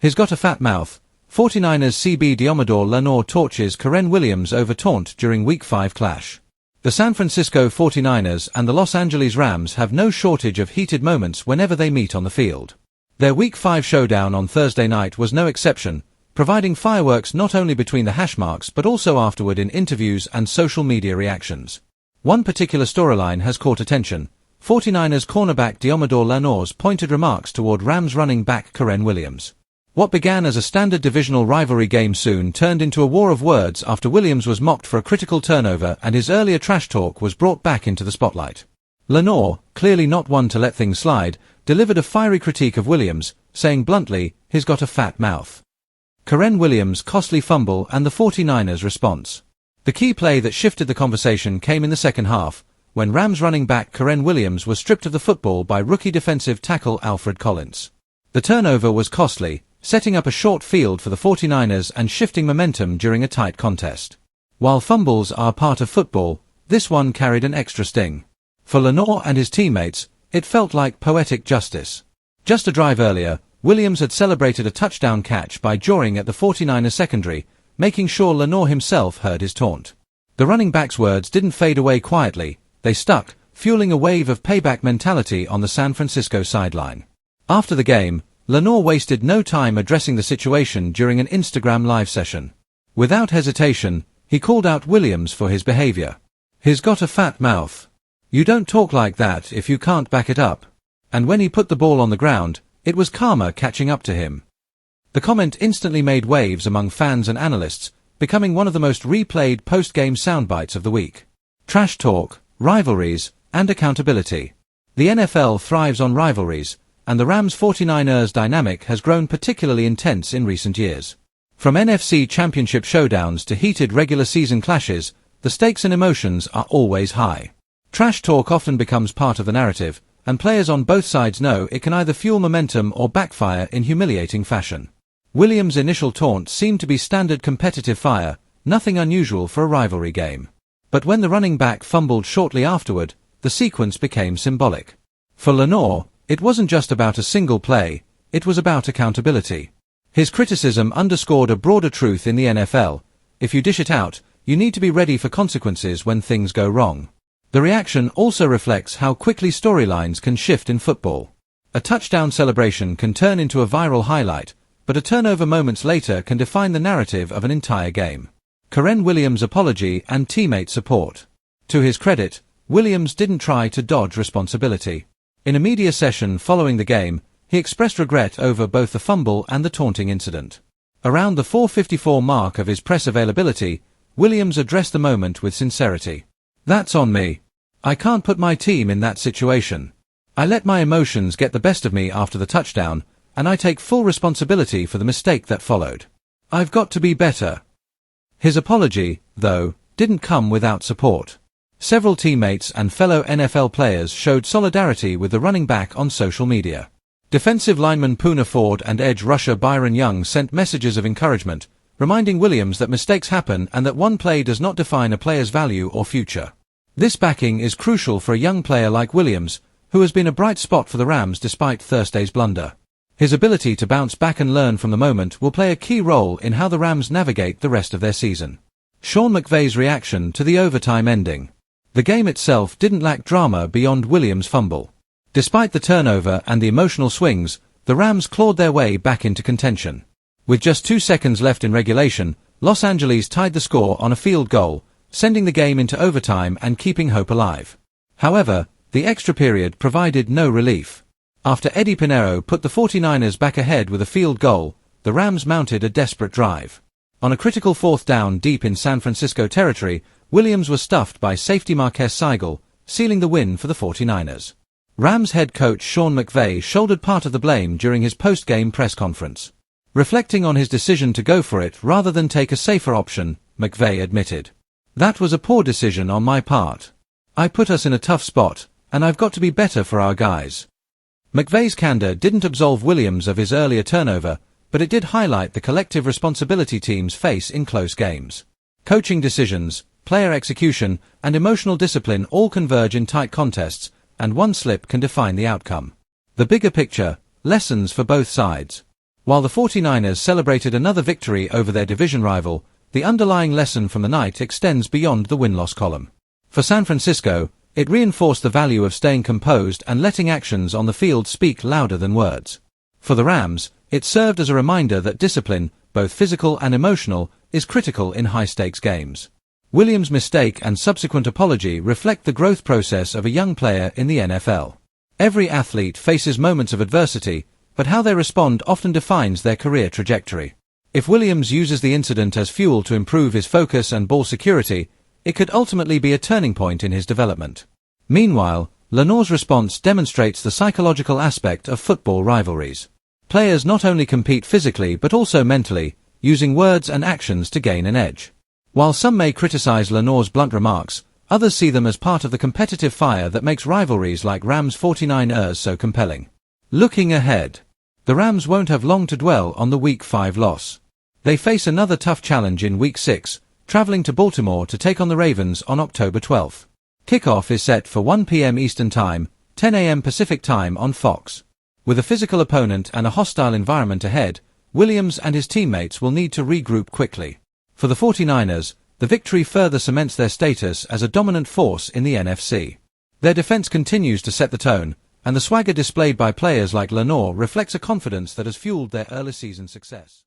He's got a fat mouth. 49ers CB Diomedor Lenoir torches Kyren Williams over Taunt during Week 5 clash. The San Francisco 49ers and the Los Angeles Rams have no shortage of heated moments whenever they meet on the field. Their Week 5 showdown on Thursday night was no exception, providing fireworks not only between the hash marks but also afterward in interviews and social media reactions. One particular storyline has caught attention: 49ers cornerback Diomedor Lenoir's pointed remarks toward Rams running back Kyren Williams. What began as a standard divisional rivalry game soon turned into a war of words after Williams was mocked for a critical turnover and his earlier trash talk was brought back into the spotlight. Lenoir, clearly not one to let things slide, delivered a fiery critique of Williams, saying bluntly, "He's got a fat mouth." Kyren Williams' costly fumble and the 49ers' response. The key play that shifted the conversation came in the second half, when Rams running back Kyren Williams was stripped of the football by rookie defensive tackle Alfred Collins. The turnover was costly, setting up a short field for the 49ers and shifting momentum during a tight contest. While fumbles are part of football, this one carried an extra sting. For Lenoir and his teammates, it felt like poetic justice. Just a drive earlier, Williams had celebrated a touchdown catch by jawing at the 49ers secondary, making sure Lenoir himself heard his taunt. The running back's words didn't fade away quietly, they stuck, fueling a wave of payback mentality on the San Francisco sideline. After the game, Lenoir wasted no time addressing the situation during an Instagram live session. Without hesitation, he called out Williams for his behavior. "He's got a fat mouth. You don't talk like that if you can't back it up." And when he put the ball on the ground, it was karma catching up to him. The comment instantly made waves among fans and analysts, becoming one of the most replayed post-game soundbites of the week. Trash talk, rivalries, and accountability. The NFL thrives on rivalries, and the Rams-49ers dynamic has grown particularly intense in recent years. From NFC championship showdowns to heated regular season clashes, the stakes and emotions are always high. Trash talk often becomes part of the narrative, and players on both sides know it can either fuel momentum or backfire in humiliating fashion. Williams' initial taunt seemed to be standard competitive fire, nothing unusual for a rivalry game. But when the running back fumbled shortly afterward, the sequence became symbolic. For Lenoir, it wasn't just about a single play, it was about accountability. His criticism underscored a broader truth in the NFL: if you dish it out, you need to be ready for consequences when things go wrong. The reaction also reflects how quickly storylines can shift in football. A touchdown celebration can turn into a viral highlight, but a turnover moments later can define the narrative of an entire game. Kyren Williams' apology and teammate support. To his credit, Williams didn't try to dodge responsibility. In a media session following the game, he expressed regret over both the fumble and the taunting incident. Around the 4:54 mark of his press availability, Williams addressed the moment with sincerity. "That's on me. I can't put my team in that situation. I let my emotions get the best of me after the touchdown, and I take full responsibility for the mistake that followed. I've got to be better." His apology, though, didn't come without support. Several teammates and fellow NFL players showed solidarity with the running back on social media. Defensive lineman Poona Ford and edge rusher Byron Young sent messages of encouragement, reminding Williams that mistakes happen and that one play does not define a player's value or future. This backing is crucial for a young player like Williams, who has been a bright spot for the Rams despite Thursday's blunder. His ability to bounce back and learn from the moment will play a key role in how the Rams navigate the rest of their season. Sean McVay's reaction to the overtime ending. The game itself didn't lack drama beyond Williams' fumble. Despite the turnover and the emotional swings, the Rams clawed their way back into contention. With just 2 seconds left in regulation, Los Angeles tied the score on a field goal, sending the game into overtime and keeping hope alive. However, the extra period provided no relief. After Eddie Pinheiro put the 49ers back ahead with a field goal, the Rams mounted a desperate drive. On a critical 4th down deep in San Francisco territory, Williams was stuffed by safety Marquez Seigel, sealing the win for the 49ers. Rams head coach Sean McVay shouldered part of the blame during his post-game press conference. Reflecting on his decision to go for it rather than take a safer option, McVay admitted, "That was a poor decision on my part. I put us in a tough spot, and I've got to be better for our guys." McVay's candor didn't absolve Williams of his earlier turnover, but it did highlight the collective responsibility teams face in close games. Coaching decisions, player execution, and emotional discipline all converge in tight contests, and one slip can define the outcome. The bigger picture, lessons for both sides. While the 49ers celebrated another victory over their division rival, the underlying lesson from the night extends beyond the win-loss column. For San Francisco, it reinforced the value of staying composed and letting actions on the field speak louder than words. For the Rams, it served as a reminder that discipline, both physical and emotional, is critical in high-stakes games. Williams' mistake and subsequent apology reflect the growth process of a young player in the NFL. Every athlete faces moments of adversity, but how they respond often defines their career trajectory. If Williams uses the incident as fuel to improve his focus and ball security, it could ultimately be a turning point in his development. Meanwhile, Lenoir's response demonstrates the psychological aspect of football rivalries. Players not only compete physically but also mentally, using words and actions to gain an edge. While some may criticize Lenoir's blunt remarks, others see them as part of the competitive fire that makes rivalries like Rams 49ers so compelling. Looking ahead, the Rams won't have long to dwell on the Week 5 loss. They face another tough challenge in Week 6, traveling to Baltimore to take on the Ravens on October 12th. Kickoff is set for 1 p.m. Eastern Time, 10 a.m. Pacific Time on Fox. With a physical opponent and a hostile environment ahead, Williams and his teammates will need to regroup quickly. For the 49ers, the victory further cements their status as a dominant force in the NFC. Their defense continues to set the tone, and the swagger displayed by players like Lenoir reflects a confidence that has fueled their early season success.